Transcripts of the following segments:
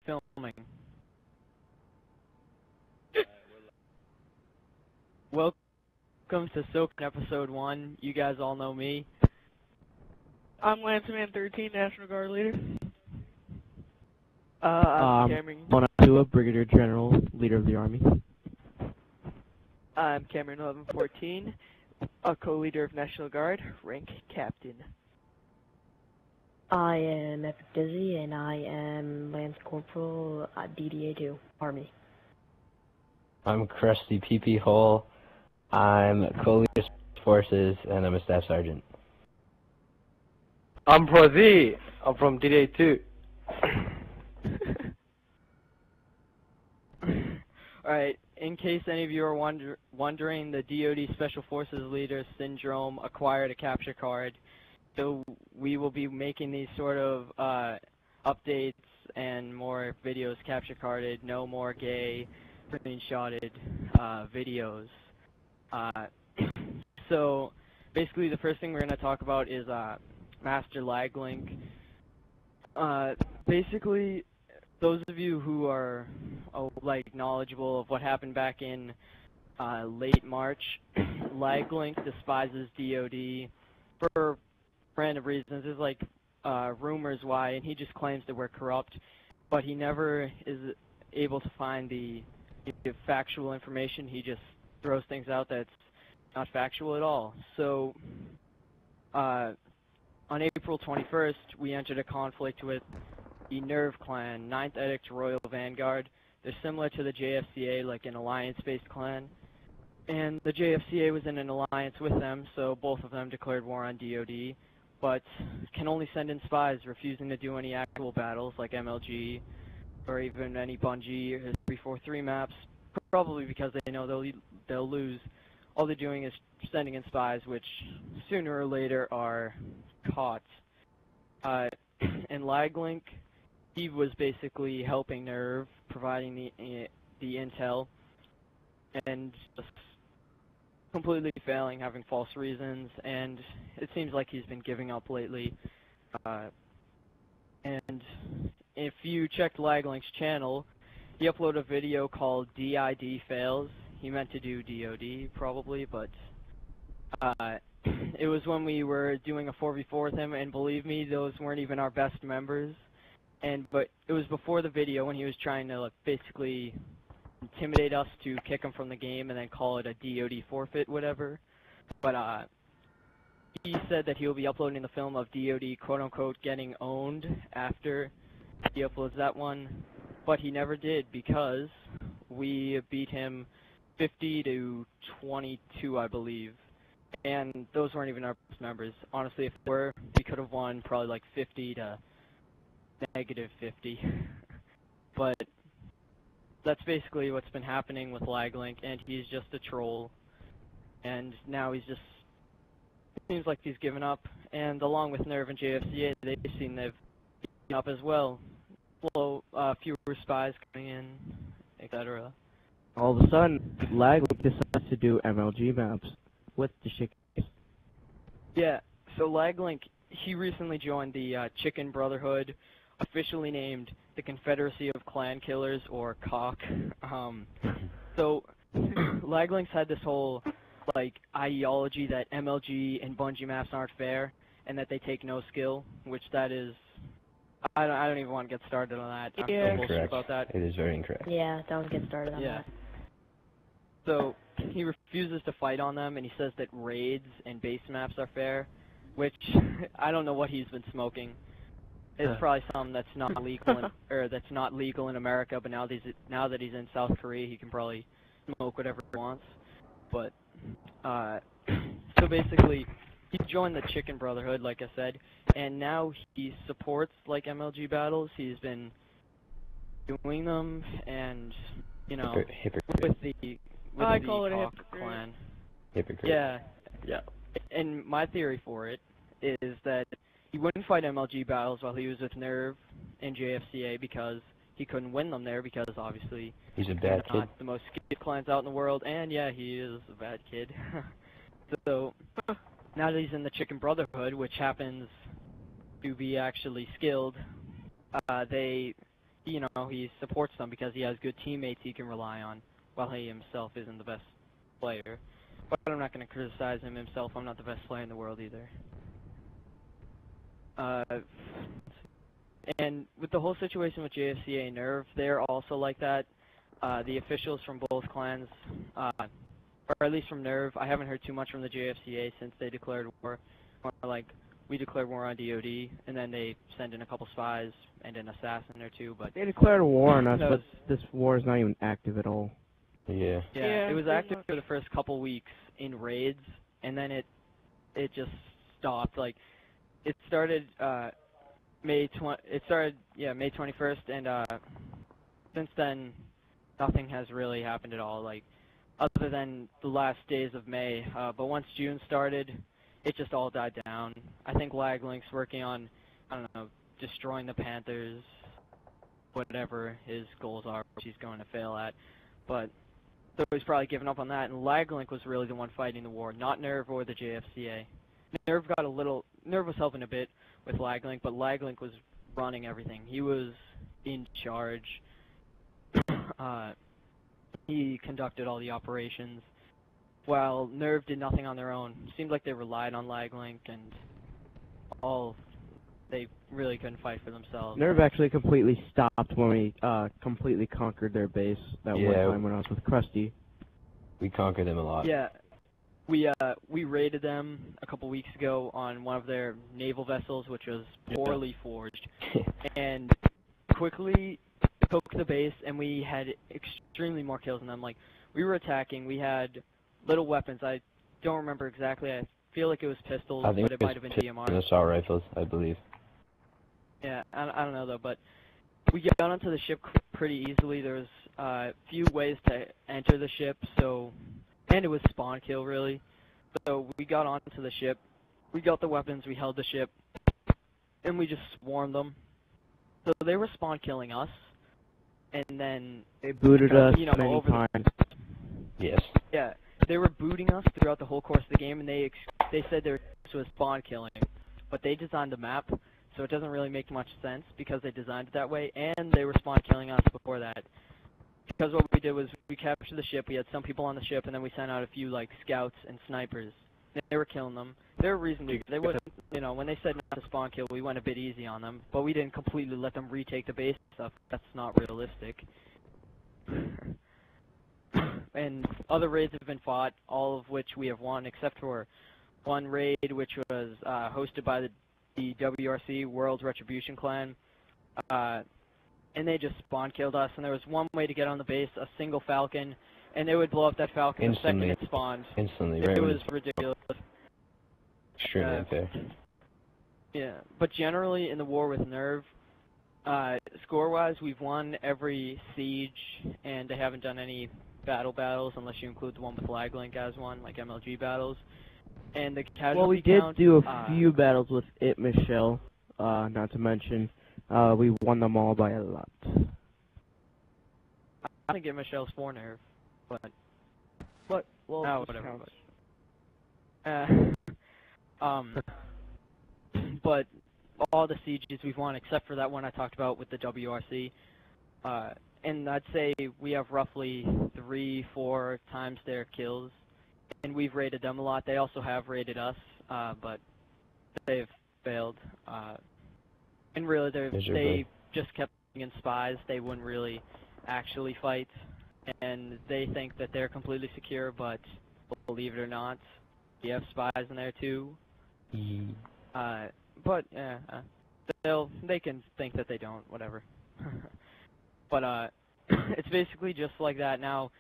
Filming. Welcome to SOCOMmunications episode 1. You guys all know me. I'm Lanceman 13, National Guard leader. I'm Cameron. Montua, Brigadier General, leader of the Army. I'm Cameron 1114, a co-leader of National Guard, rank captain. I am Epic Dizzy, and I am Lance Corporal at DDA 2, Army. I'm Krusty PP Hole. I'm co-leader forces, and I'm a staff sergeant. I'm Pro Z. I'm from DDA 2. Alright, in case any of you are wondering, the DoD Special Forces Leader Syndrome acquired a capture card. So we will be making these sort of updates and more videos capture carded, no more gay screenshotted videos. So basically the first thing we're going to talk about is master lag link. Basically, those of you who are like knowledgeable of what happened back in late March, lag link despises DoD for random reasons. There's like rumors why, and he just claims that we're corrupt, but he never is able to find the factual information. He just throws things out that's not factual at all. So on April 21st, we entered a conflict with the Nerve clan, 9th Edict Royal Vanguard. They're similar to the JFCA, like an alliance-based clan. And the JFCA was in an alliance with them, so both of them declared war on DoD, but can only send in spies, refusing to do any actual battles like MLG or even any Bungie or 343 maps, probably because they know they'll lose. All they're doing is sending in spies, which sooner or later are caught. And LagLink, he was basically helping Nerve, providing the intel, and just completely failing, having false reasons, and it seems like he's been giving up lately. And if you checked LagLink's channel, he uploaded a video called DID Fails. He meant to do DOD probably, but it was when we were doing a 4v4 with him, and believe me, those weren't even our best members. But it was before the video when he was trying to basically intimidate us to kick him from the game and then call it a DoD forfeit, whatever. But he said that he'll be uploading the film of DoD quote-unquote getting owned after he uploads that one, but he never did because we beat him 50 to 22, I believe, and those weren't even our best members. Honestly, if they were, we could have won probably like 50 to negative 50. But that's basically what's been happening with LagLink, and he's just a troll. And now he's just, it seems like he's given up. And along with Nerve and JFCA, they've seen they've given up as well. Fewer spies coming in, etc. All of a sudden, LagLink decides to do MLG maps. What's the shit? Yeah, so LagLink, he recently joined the Chicken Brotherhood, officially named the Confederacy of Clan Killers, or COC. So LagLink's had this whole ideology that MLG and Bungie maps aren't fair and that they take no skill, which that is, I don't even want to get started on that. I'm so bullshit about that. It is very incorrect. Yeah, don't get started on that. So he refuses to fight on them, and he says that raids and base maps are fair, which I don't know what he's been smoking. It's probably something that's not legal that's not legal in America, but now that he's in South Korea, he can probably smoke whatever he wants. But so basically, he joined the Chicken Brotherhood, like I said, and now he supports MLG battles. He's been doing them, and Hypocrite. with the COC clan. Hypocrite. Yeah. And my theory for it is that he wouldn't fight MLG battles while he was with Nerve and JFCA because he couldn't win them there because obviously he's a bad kid. Not the most skilled clans out in the world, and yeah, he is a bad kid. So now that he's in the Chicken Brotherhood, which happens to be actually skilled, they he supports them because he has good teammates he can rely on, while he himself isn't the best player. But I'm not going to criticize him himself. I'm not the best player in the world either. And with the whole situation with JFCA and Nerve, they're also like that. The officials from both clans, or at least from Nerve, I haven't heard too much from the JFCA since they declared war. More like, we declared war on DOD, and then they send in a couple spies and an assassin or two, but... They declared war on us, No. but this war is not even active at all. Yeah. Yeah, it was active for the first couple weeks in raids, and then it just stopped. Like, it started May 21st, and since then nothing has really happened at all. Like, other than the last days of May. But once June started, it just all died down. I think Laglink's working on, I don't know, destroying the Panthers, whatever his goals are, which he's going to fail at. But so he's probably given up on that, and Laglink was really the one fighting the war, not Nerve or the JFCA. Nerve was helping a bit with Laglink, but Laglink was running everything. He was in charge. He conducted all the operations, while Nerve did nothing on their own. Seemed like they relied on Laglink, and they really couldn't fight for themselves. Nerve actually completely stopped when we completely conquered their base that one time when I was with Krusty. We conquered them a lot. Yeah, we raided them a couple weeks ago on one of their naval vessels, which was poorly forged, and quickly took the base, and we had extremely more kills than them. Like, we were attacking, we had little weapons. I don't remember exactly. I feel like it was pistols, but it might have been DMR. And assault rifles, I believe. Yeah, I don't know though, but we got onto the ship pretty easily. There was a few ways to enter the ship, and it was spawn kill really. So we got onto the ship, we got the weapons, we held the ship, and we just swarmed them. So they were spawn killing us, and then They booted us many over times. Yes. Yeah, they were booting us throughout the whole course of the game, and they said this was spawn killing, but they designed the map, so it doesn't really make much sense because they designed it that way, and they were spawn killing us before that. Because what we did was we captured the ship, we had some people on the ship, and then we sent out a few like scouts and snipers. They were killing them. They were reasonable. They wouldn't, when they said not to spawn kill, we went a bit easy on them, but we didn't completely let them retake the base and stuff. That's not realistic. And other raids have been fought, all of which we have won, except for one raid which was hosted by the WRC, World Retribution Clan. And they just spawn killed us, and there was one way to get on the base, a single Falcon, and they would blow up that Falcon the second it spawned. Instantly, right? It was ridiculous. Extremely unfair. Yeah, but generally in the war with Nerve, score-wise, we've won every siege, and they haven't done any battles unless you include the one with Laglink as one, like MLG battles. And the casualty Well, we did count, do a few battles with it, Michelle, not to mention. We won them all by a lot. I think it Michelle's 4 Nerve, but Well, whatever. But all the sieges we've won, except for that one I talked about with the WRC, and I'd say we have roughly 3-4 times their kills, and we've raided them a lot. They also have raided us, but they've failed. And really, they just kept in spies. They wouldn't really actually fight, and they think that they're completely secure, but believe it or not, we have spies in there too. But they can think that they don't, whatever. But it's basically just like that now.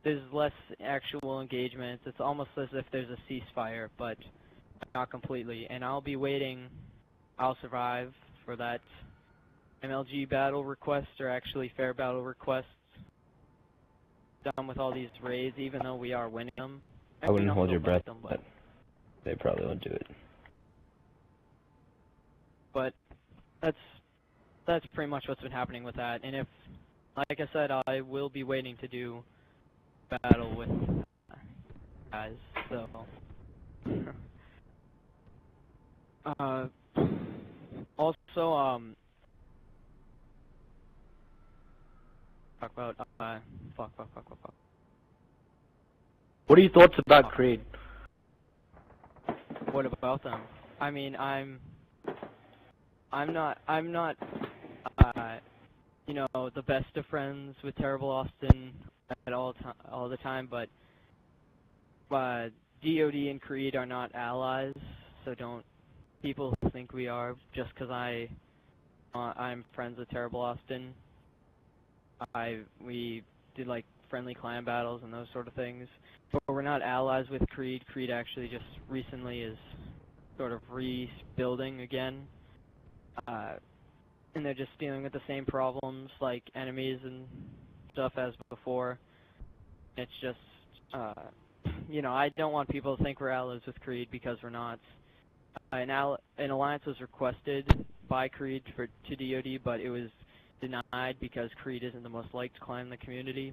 There's less actual engagement. It's almost as if there's a ceasefire, but not completely. And I'll be waiting. I'll survive for that MLG battle request, or actually fair battle requests. Done with all these raids, even though we are winning them. I wouldn't hold your breath, them, but they probably won't do it. But that's pretty much what's been happening with that. And if, like I said, I will be waiting to do battle with guys. So, also talk about, fuck. What are your thoughts about Creed? What about them? I mean, I'm not, you know, the best of friends with Terrible Austin at all the time, but DoD and Creed are not allies, so don't people think we are just because I'm friends with Terrible Austin. We did like friendly clan battles and those sort of things, but we're not allies with Creed. Creed actually just recently is sort of rebuilding again, and they're just dealing with the same problems like enemies and stuff as before. It's just, you know, I don't want people to think we're allies with Creed because we're not. An alliance was requested by Creed to DoD, but it was denied because Creed isn't the most liked clan in the community.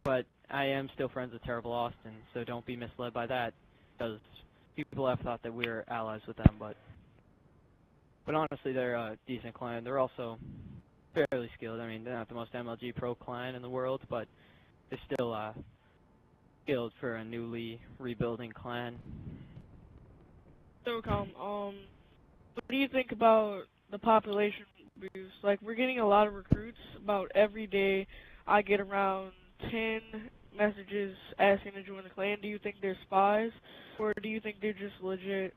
But I am still friends with Terrible Austin, so don't be misled by that, because people have thought that we're allies with them, but honestly, they're a decent clan. They're also fairly skilled. I mean, they're not the most MLG pro clan in the world, but they're still skilled for a newly rebuilding clan. SOCOM, what do you think about the population boost? Like, we're getting a lot of recruits. About every day, I get around 10 messages asking to join the clan. Do you think they're spies, or do you think they're just legit?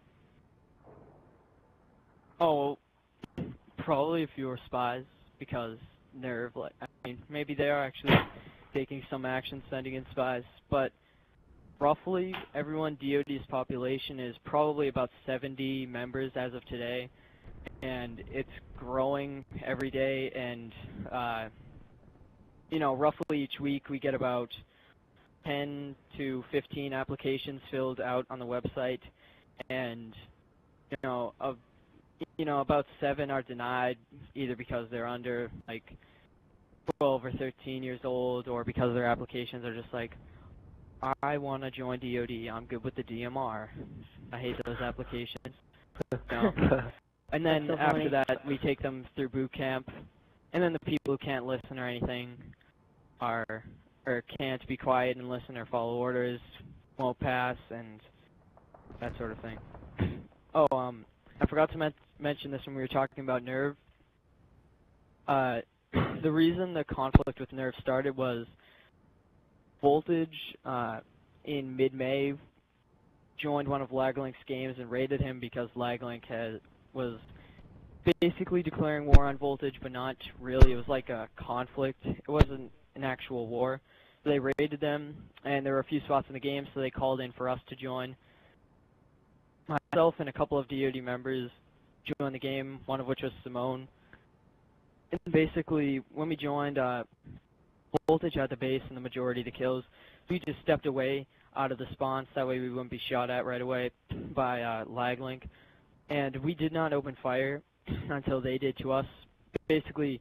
Oh, probably a few are spies, because they're, like, I mean, maybe they are actually taking some action sending in spies, but roughly everyone DoD's population is probably about 70 members as of today, and it's growing every day, and you know, roughly each week we get about 10 to 15 applications filled out on the website, and about 7 are denied, either because they're under like 12 or 13 years old, or because their applications are just like, I want to join DoD, I'm good with the DMR. I hate those applications. No. And then so after funny. that, we take them through boot camp, and then the people who can't listen or anything or can't be quiet and listen or follow orders won't pass, and that sort of thing. Oh, I forgot to mention this when we were talking about Nerve. The reason the conflict with Nerve started was Voltage, in mid-May, joined one of Laglink's games and raided him because Laglink was basically declaring war on Voltage, but not really. It was like a conflict. It wasn't an actual war. So they raided them, and there were a few spots in the game, so they called in for us to join. Myself and a couple of DoD members joined the game, one of which was Simone. And basically, when we joined, Voltage had the base and the majority of the kills. We just stepped away out of the spawns, that way we wouldn't be shot at right away by Laglink. And we did not open fire until they did to us. Basically,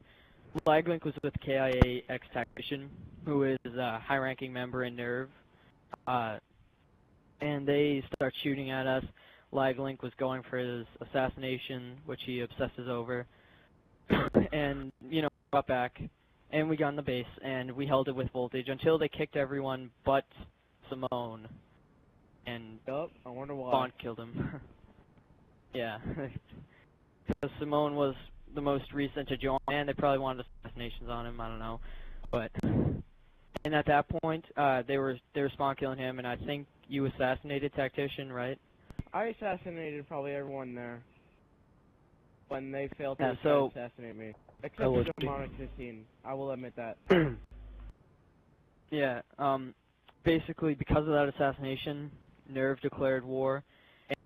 Laglink was with KIA ex-tactician, who is a high-ranking member in Nerve. And they start shooting at us. Laglink was going for his assassination, which he obsesses over. And, you know, got back. And we got in the base, and we held it with Voltage until they kicked everyone but Simone. And I wonder why. Bond killed him. Yeah. Because Simone was the most recent to join, and they probably wanted assassinations on him, I don't know. But, and at that point, they were spawn killing him, and I think you assassinated Tactician, right? I assassinated probably everyone there when they failed to try to assassinate me. Except for Demonic 15. I will admit that. Yeah, basically because of that assassination, Nerve declared war,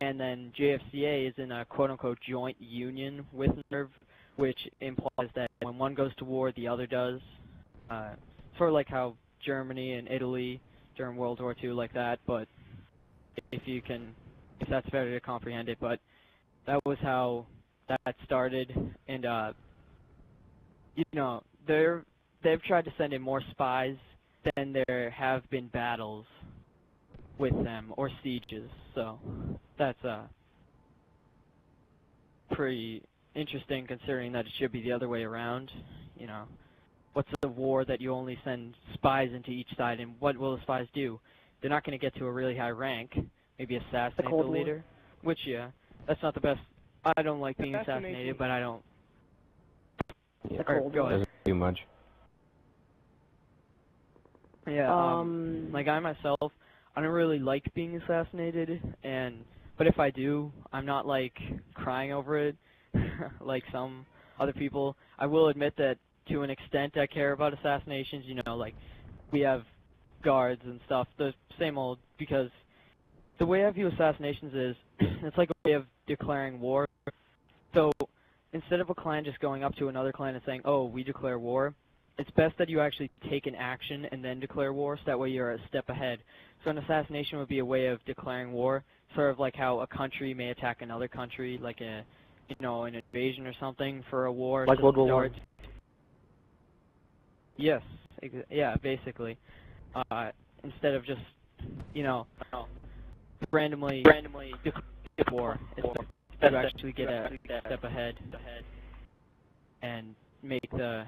and then JFCA is in a quote-unquote joint union with Nerve, which implies that when one goes to war, the other does. Sort of like how Germany and Italy during World War II, like that, but if that's better to comprehend it, but that was how that started, and you know, they've tried to send in more spies than there have been battles with them or sieges, so that's pretty interesting considering that it should be the other way around, you know. what's a war that you only send spies into each side, and what will the spies do? They're not going to get to a really high rank, maybe assassinate the leader, which, yeah, that's not the best. I don't like being assassinated, but I don't. Yeah, go ahead. doesn't do much. Yeah, like I myself, I don't really like being assassinated, but if I do, I'm not like crying over it like some other people. I will admit that to an extent I care about assassinations, you know, like we have guards and stuff, the same old, because the way I view assassinations is it's like a way of declaring war. So instead of a clan just going up to another clan and saying, oh, we declare war, it's best that you actually take an action and then declare war, so that way you're a step ahead. So an assassination would be a way of declaring war, sort of like how a country may attack another country, like an invasion or something for a war. Like World War War. Yes, yeah, basically. Instead of just, randomly declare war, it's best to actually get a step ahead and make a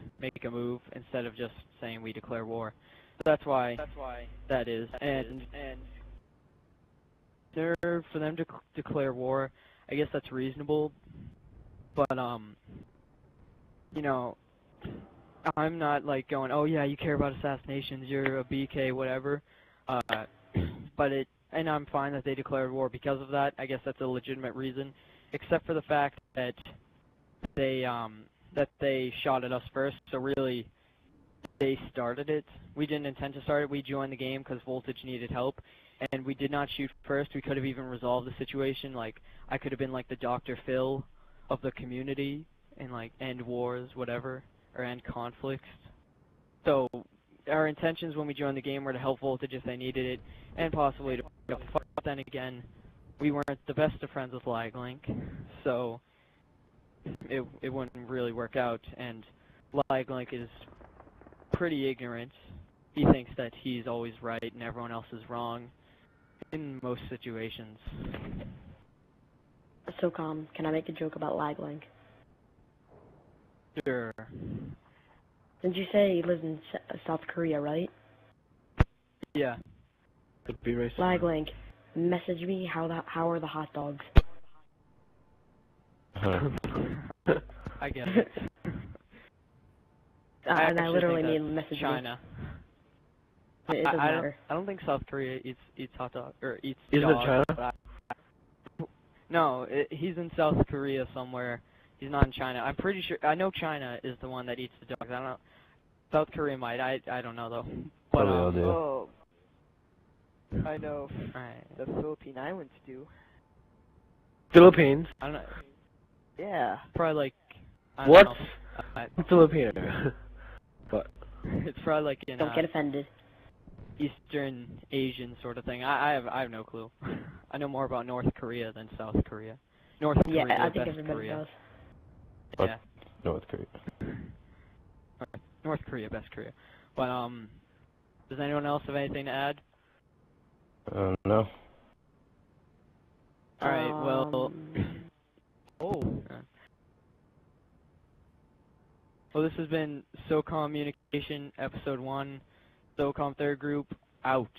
move instead of just saying we declare war. So that's why that is. And for them to declare war, I guess that's reasonable. But I'm not like going, oh yeah, you care about assassinations, you're a BK, whatever. And I'm fine that they declared war because of that. I guess that's a legitimate reason, except for the fact that they shot at us first. So really, they started it. We didn't intend to start it. We joined the game because Voltage needed help, and we did not shoot first. We could have even resolved the situation. Like I could have been like the Dr. Phil of the community and like end wars, whatever, or end conflicts. So our intentions when we joined the game were to help Voltage if they needed it, and possibly to pick up the fight. But then again, we weren't the best of friends with LagLink, so it wouldn't really work out. And LagLink is pretty ignorant. He thinks that he's always right and everyone else is wrong in most situations. SOCOM, can I make a joke about LagLink? Sure. Didn't you say he lives in South Korea, right? Yeah. Could be racist. LagLink, message me how are the hot dogs? I get it. And I literally mean message China. me. It doesn't matter. I don't think South Korea eats hot dog or eats Isn't dogs. it China? No, he's in South Korea somewhere. He's not in China. I'm pretty sure. I know China is the one that eats the dogs. I don't know. South Korea might. I don't know though. But Probably all do. Oh, I know right. the Philippine Islands do. Philippines? I don't know. Yeah. Probably like. I What? don't know. I'm Filipino. But It's probably like in Don't get offended. Eastern Asian sort of thing. I have no clue. I know more about North Korea than South Korea. North Korea, I think best everybody Korea. knows. Yeah. North Korea. North Korea, best Korea. But does anyone else have anything to add? No. All right. Well. Oh. Well, this has been SOCOMmunication episode 1. SOCOM third group out.